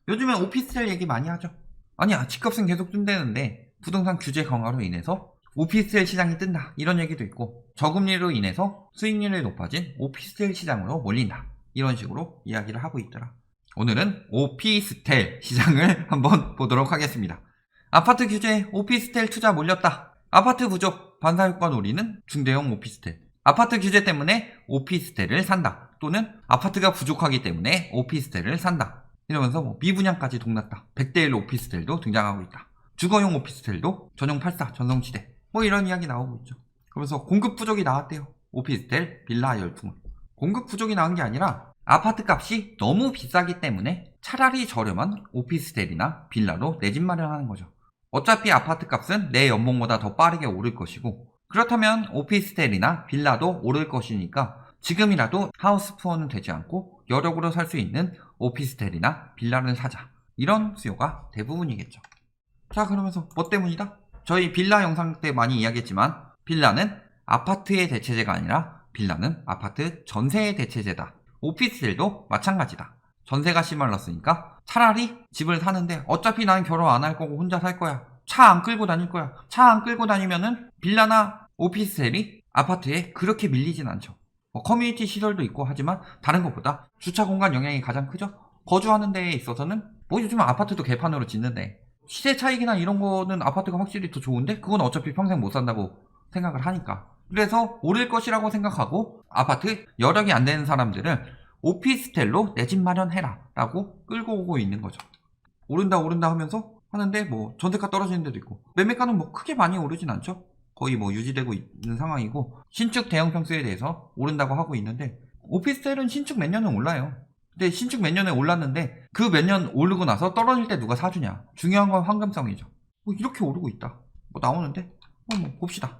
요즘엔 오피스텔 얘기 많이 하죠. 아니야, 집값은 계속 뜬다는데 부동산 규제 강화로 인해서 오피스텔 시장이 뜬다, 이런 얘기도 있고, 저금리로 인해서 수익률이 높아진 오피스텔 시장으로 몰린다, 이런 식으로 이야기를 하고 있더라. 오늘은 오피스텔 시장을 한번 보도록 하겠습니다. 아파트 규제에 오피스텔 투자 몰렸다. 아파트 부족, 반사효과 노리는 중대형 오피스텔. 아파트 규제 때문에 오피스텔을 산다, 또는 아파트가 부족하기 때문에 오피스텔을 산다, 이러면서 뭐 미분양까지 동났다. 100대1 오피스텔도 등장하고 있다. 주거용 오피스텔도 전용 84 전성시대, 뭐 이런 이야기 나오고 있죠. 그러면서 공급 부족이 나왔대요. 오피스텔 빌라 열풍은. 공급 부족이 나온 게 아니라 아파트 값이 너무 비싸기 때문에 차라리 저렴한 오피스텔이나 빌라로 내 집 마련하는 거죠. 어차피 아파트 값은 내 연봉보다 더 빠르게 오를 것이고, 그렇다면 오피스텔이나 빌라도 오를 것이니까 지금이라도 하우스 푸어는 되지 않고 여력으로 살 수 있는 오피스텔이나 빌라를 사자, 이런 수요가 대부분이겠죠. 자, 그러면서 뭐 때문이다? 저희 빌라 영상 때 많이 이야기했지만 빌라는 아파트의 대체제가 아니라 빌라는 아파트 전세의 대체제다. 오피스텔도 마찬가지다. 전세가 심할렀으니까 차라리 집을 사는데 어차피 나는 결혼 안 할 거고 혼자 살 거야, 차 안 끌고 다닐 거야. 차 안 끌고 다니면은 빌라나 오피스텔이 아파트에 그렇게 밀리진 않죠. 커뮤니티 시설도 있고 하지만 다른 것보다 주차 공간 영향이 가장 크죠. 거주하는 데에 있어서는 뭐 요즘 아파트도 개판으로 짓는데 시세 차익이나 이런 거는 아파트가 확실히 더 좋은데 그건 어차피 평생 못 산다고 생각을 하니까, 그래서 오를 것이라고 생각하고 아파트 여력이 안 되는 사람들을 오피스텔로 내 집 마련해라 라고 끌고 오고 있는 거죠. 오른다 하면서 하는데 뭐 전세가 떨어지는 데도 있고, 매매가는 뭐 크게 많이 오르진 않죠. 거의 뭐 유지되고 있는 상황이고, 신축 대형 평수에 대해서 오른다고 하고 있는데 오피스텔은 신축 몇 년은 올라요. 근데 신축 몇 년에 올랐는데 그 몇 년 오르고 나서 떨어질 때 누가 사주냐, 중요한 건 황금성이죠. 뭐 이렇게 오르고 있다, 뭐 나오는데 뭐 봅시다.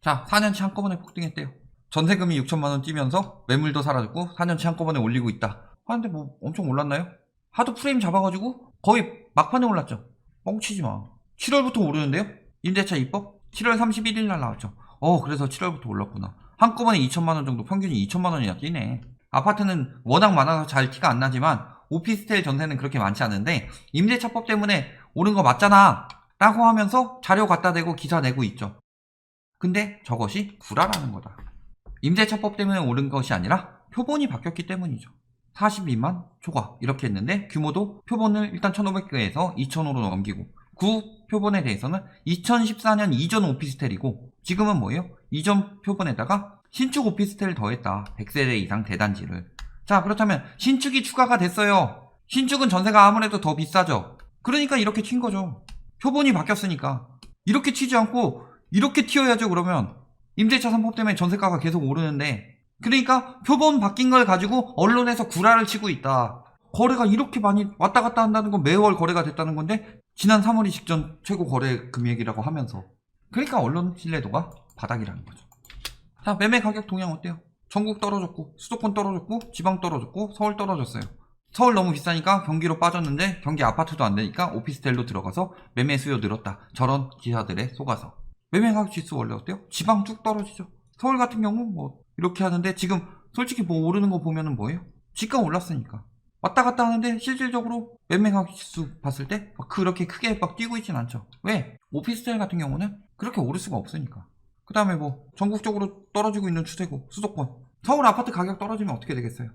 자, 4년치 한꺼번에 폭등했대요. 전세금이 6천만원 뛰면서 매물도 사라졌고 4년치 한꺼번에 올리고 있다 하는데 뭐 엄청 올랐나요? 하도 프레임 잡아가지고 거의 막판에 올랐죠. 뻥치지마. 7월부터 오르는데요? 임대차 입법 7월 31일 날 나왔죠. 그래서 7월부터 올랐구나. 한꺼번에 2천만원 정도, 평균이 2천만원이나 뛰네. 아파트는 워낙 많아서 잘 티가 안 나지만 오피스텔 전세는 그렇게 많지 않은데 임대차법 때문에 오른 거 맞잖아 라고 하면서 자료 갖다 대고 기사 내고 있죠. 근데 저것이 구라라는 거다. 임대차법 때문에 오른 것이 아니라 표본이 바뀌었기 때문이죠. 42만 초과 이렇게 했는데 규모도 표본을 일단 1500개에서 2000으로 넘기고, 구 표본에 대해서는 2014년 이전 오피스텔이고 지금은 뭐예요? 이전 표본에다가 신축 오피스텔을 더했다. 100세대 이상 대단지를. 자, 그렇다면 신축이 추가가 됐어요. 신축은 전세가 아무래도 더 비싸죠. 그러니까 이렇게 튄 거죠. 표본이 바뀌었으니까. 이렇게 튀지 않고 이렇게 튀어야죠. 그러면 임대차 3법 때문에 전세가가 계속 오르는데, 그러니까 표본 바뀐 걸 가지고 언론에서 구라를 치고 있다. 거래가 이렇게 많이 왔다 갔다 한다는 건 매월 거래가 됐다는 건데 지난 3월이 직전 최고 거래 금액이라고 하면서, 그러니까 언론 신뢰도가 바닥이라는 거죠. 자, 매매 가격 동향 어때요? 전국 떨어졌고 수도권 떨어졌고 지방 떨어졌고 서울 떨어졌어요. 서울 너무 비싸니까 경기로 빠졌는데 경기 아파트도 안 되니까 오피스텔로 들어가서 매매 수요 늘었다, 저런 기사들에 속아서. 매매 가격 지수 원래 어때요? 지방 쭉 떨어지죠. 서울 같은 경우 뭐 이렇게 하는데 지금 솔직히 뭐 오르는 거 보면은 뭐예요? 집값 올랐으니까 왔다 갔다 하는데 실질적으로 매매 가격 지수 봤을 때 막 그렇게 크게 막 뛰고 있진 않죠. 왜? 오피스텔 같은 경우는 그렇게 오를 수가 없으니까. 그 다음에 뭐 전국적으로 떨어지고 있는 추세고, 수도권 서울 아파트 가격 떨어지면 어떻게 되겠어요?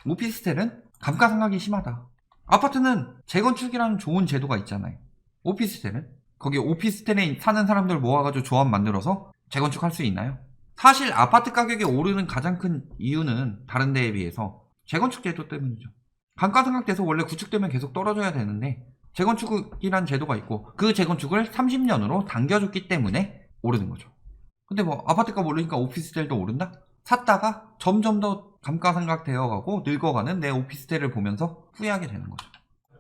오피스텔은 감가상각이 심하다. 아파트는 재건축이라는 좋은 제도가 있잖아요. 오피스텔은 거기 오피스텔에 사는 사람들 모아가지고 조합 만들어서 재건축할 수 있나요? 사실 아파트 가격이 오르는 가장 큰 이유는 다른 데에 비해서 재건축 제도 때문이죠. 감가상각돼서 원래 구축되면 계속 떨어져야 되는데 재건축이란 제도가 있고 그 재건축을 30년으로 당겨줬기 때문에 오르는 거죠. 근데 뭐 아파트값 오르니까 오피스텔도 오른다? 샀다가 점점 더 감가상각 되어가고 늙어가는 내 오피스텔을 보면서 후회하게 되는 거죠.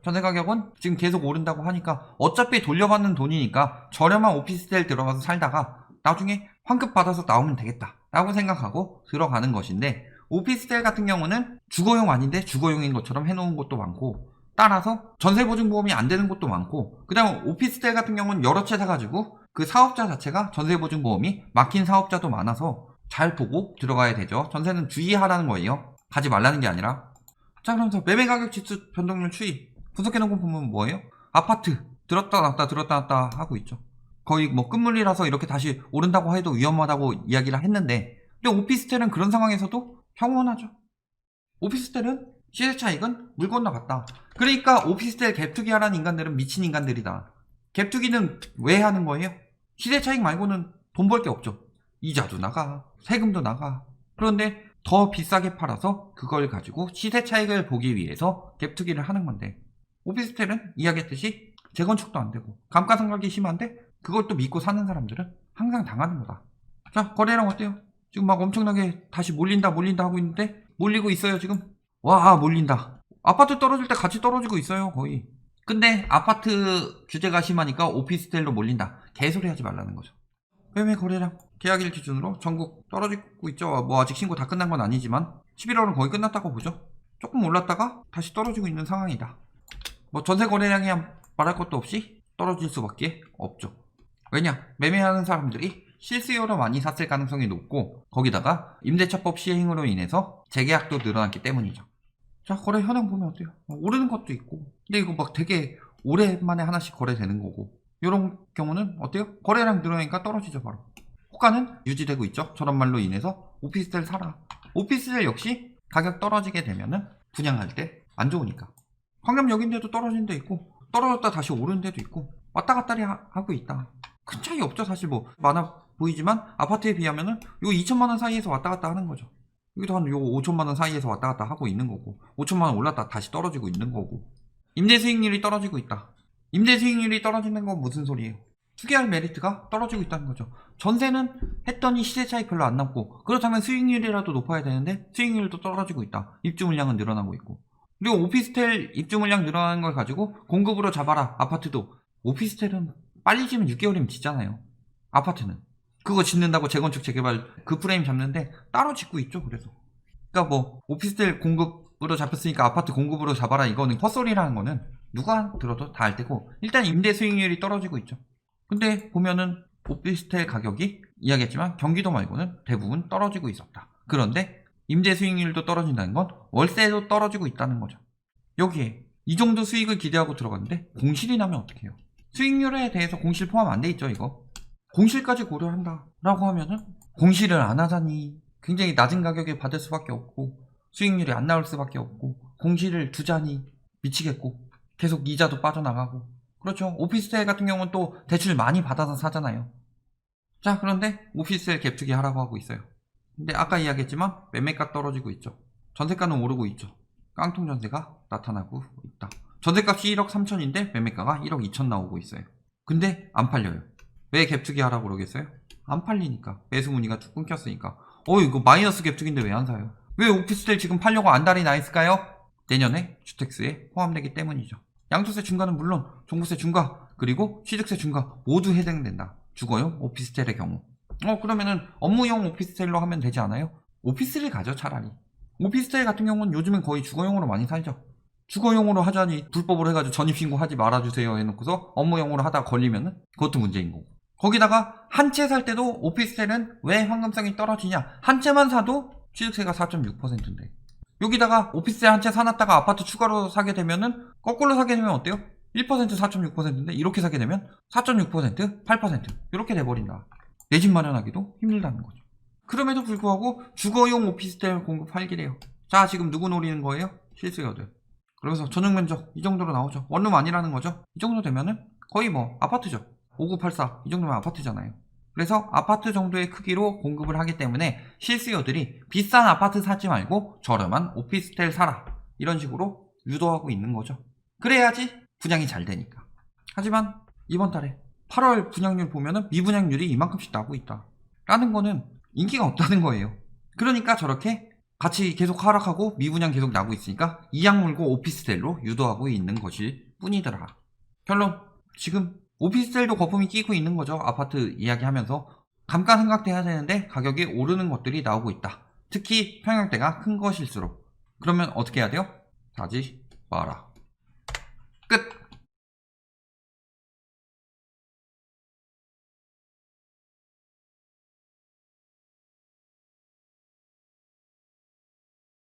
전세 가격은 지금 계속 오른다고 하니까 어차피 돌려받는 돈이니까 저렴한 오피스텔 들어가서 살다가 나중에 환급 받아서 나오면 되겠다 라고 생각하고 들어가는 것인데, 오피스텔 같은 경우는 주거용 아닌데 주거용인 것처럼 해놓은 곳도 많고, 따라서 전세보증보험이 안 되는 곳도 많고, 그 다음 오피스텔 같은 경우는 여러 채 사가지고 그 사업자 자체가 전세보증보험이 막힌 사업자도 많아서 잘 보고 들어가야 되죠. 전세는 주의하라는 거예요. 가지 말라는 게 아니라. 자, 그러면서 매매 가격 지수 변동률 추이 분석해놓은 거 보면 뭐예요? 아파트 들었다 놨다 하고 있죠. 거의 뭐 끝물이라서 이렇게 다시 오른다고 해도 위험하다고 이야기를 했는데, 근데 오피스텔은 그런 상황에서도 평온하죠. 오피스텔은 시세 차익은 물 건너갔다. 그러니까 오피스텔 갭투기 하라는 인간들은 미친 인간들이다. 갭투기는 왜 하는 거예요? 시세 차익 말고는 돈 벌 게 없죠. 이자도 나가, 세금도 나가. 그런데 더 비싸게 팔아서 그걸 가지고 시세 차익을 보기 위해서 갭투기를 하는 건데, 오피스텔은 이야기했듯이 재건축도 안 되고 감가상각이 심한데 그걸 또 믿고 사는 사람들은 항상 당하는 거다. 자, 거래량 어때요? 지금 막 엄청나게 다시 몰린다 하고 있는데 몰리고 있어요 지금. 와, 몰린다. 아파트 떨어질 때 같이 떨어지고 있어요 거의. 근데 아파트 규제가 심하니까 오피스텔로 몰린다. 개소리 하지 말라는 거죠. 매매 거래량 계약일 기준으로 전국 떨어지고 있죠. 뭐 아직 신고 다 끝난 건 아니지만 11월은 거의 끝났다고 보죠. 조금 올랐다가 다시 떨어지고 있는 상황이다. 뭐 전세 거래량이야 말할 것도 없이 떨어질 수밖에 없죠. 왜냐? 매매하는 사람들이 실수요로 많이 샀을 가능성이 높고, 거기다가 임대차법 시행으로 인해서 재계약도 늘어났기 때문이죠. 자, 거래 현황 보면 어때요? 오르는 것도 있고, 근데 이거 막 되게 오랜만에 하나씩 거래되는 거고, 이런 경우는 어때요? 거래량 늘어나니까 떨어지죠 바로. 호가는 유지되고 있죠. 저런 말로 인해서 오피스텔 사라. 오피스텔 역시 가격 떨어지게 되면은 분양할 때 안 좋으니까. 황금역인데도 떨어진 데 있고, 떨어졌다 다시 오르는 데도 있고, 왔다 갔다 하고 있다. 큰 차이 없죠. 사실 뭐 많아 보이지만 아파트에 비하면은 요 2천만원 사이에서 왔다 갔다 하는 거죠. 여기도 한 요 5천만원 사이에서 왔다 갔다 하고 있는 거고, 5천만원 올랐다 다시 떨어지고 있는 거고. 임대 수익률이 떨어지고 있다. 임대 수익률이 떨어지는 건 무슨 소리예요? 투기할 메리트가 떨어지고 있다는 거죠. 전세는 했더니 시세 차익 별로 안 남고, 그렇다면 수익률이라도 높아야 되는데 수익률도 떨어지고 있다. 입주 물량은 늘어나고 있고. 그리고 오피스텔 입주 물량 늘어나는 걸 가지고 공급으로 잡아라. 아파트도. 오피스텔은 빨리 지면 6개월이면 짓잖아요. 아파트는 그거 짓는다고 재건축 재개발 그 프레임 잡는데 따로 짓고 있죠. 그래서 그러니까 뭐 오피스텔 공급으로 잡혔으니까 아파트 공급으로 잡아라, 이거는 헛소리라는 거는 누가 들어도 다 알 테고, 일단 임대 수익률이 떨어지고 있죠. 근데 보면은 오피스텔 가격이 이야기했지만 경기도 말고는 대부분 떨어지고 있었다. 그런데 임대 수익률도 떨어진다는 건 월세도 떨어지고 있다는 거죠. 여기에 이 정도 수익을 기대하고 들어갔는데 공실이 나면 어떻게 해요? 수익률에 대해서 공실 포함 안 돼 있죠. 이거 공실까지 고려한다 라고 하면은 공실을 안 하자니 굉장히 낮은 가격에 받을 수밖에 없고, 수익률이 안 나올 수밖에 없고, 공실을 두자니 미치겠고, 계속 이자도 빠져나가고. 그렇죠. 오피스텔 같은 경우는 또 대출 많이 받아서 사잖아요. 자, 그런데 오피스텔 갭투기 하라고 하고 있어요. 근데 아까 이야기했지만 매매가 떨어지고 있죠. 전세가는 오르고 있죠. 깡통 전세가 나타나고 있다. 전세값이 1억 3천인데 매매가가 1억 2천 나오고 있어요. 근데 안 팔려요. 왜 갭투기 하라고 그러겠어요? 안 팔리니까. 매수 문의가 쭉 끊겼으니까. 이거 마이너스 갭투기인데 왜 안 사요? 왜 오피스텔 지금 팔려고 안달이 나 있을까요? 내년에 주택수에 포함되기 때문이죠. 양도세 중과는 물론 종부세 중과 그리고 취득세 중과 모두 해당된다. 주거용 오피스텔의 경우. 그러면은 업무용 오피스텔로 하면 되지 않아요? 오피스를 가죠 차라리. 오피스텔 같은 경우는 요즘은 거의 주거용으로 많이 살죠. 주거용으로 하자니 불법으로 해가지고 전입신고하지 말아주세요 해놓고서 업무용으로 하다 걸리면은 그것도 문제인 거고. 거기다가 한 채 살 때도 오피스텔은 왜 황금성이 떨어지냐? 한 채만 사도 취득세가 4.6%인데 여기다가 오피스텔 한 채 사놨다가 아파트 추가로 사게 되면은 거꾸로 사게 되면 어때요? 1% 4.6%인데 이렇게 사게 되면 4.6% 8% 이렇게 돼버린다. 내 집 마련하기도 힘들다는 거죠. 그럼에도 불구하고 주거용 오피스텔 공급 활기래요. 자, 지금 누구 노리는 거예요? 실수요들. 그래서 전용 면적 이 정도로 나오죠. 원룸 아니라는 거죠. 이 정도 되면은 거의 뭐 아파트죠. 5984 이 정도면 아파트잖아요. 그래서 아파트 정도의 크기로 공급을 하기 때문에 실수요들이 비싼 아파트 사지 말고 저렴한 오피스텔 사라, 이런 식으로 유도하고 있는 거죠. 그래야지 분양이 잘 되니까. 하지만 이번 달에 8월 분양률 보면은 미분양률이 이만큼씩 나고 있다 라는 거는 인기가 없다는 거예요. 그러니까 저렇게 같이 계속 하락하고 미분양 계속 나고 있으니까 이악 물고 오피스텔로 유도하고 있는 것일 뿐이더라. 결론, 지금 오피스텔도 거품이 끼고 있는 거죠. 아파트 이야기하면서 감가상각돼야 되는데 가격이 오르는 것들이 나오고 있다. 특히 평형대가 큰 것일수록. 그러면 어떻게 해야 돼요? 사지 마라.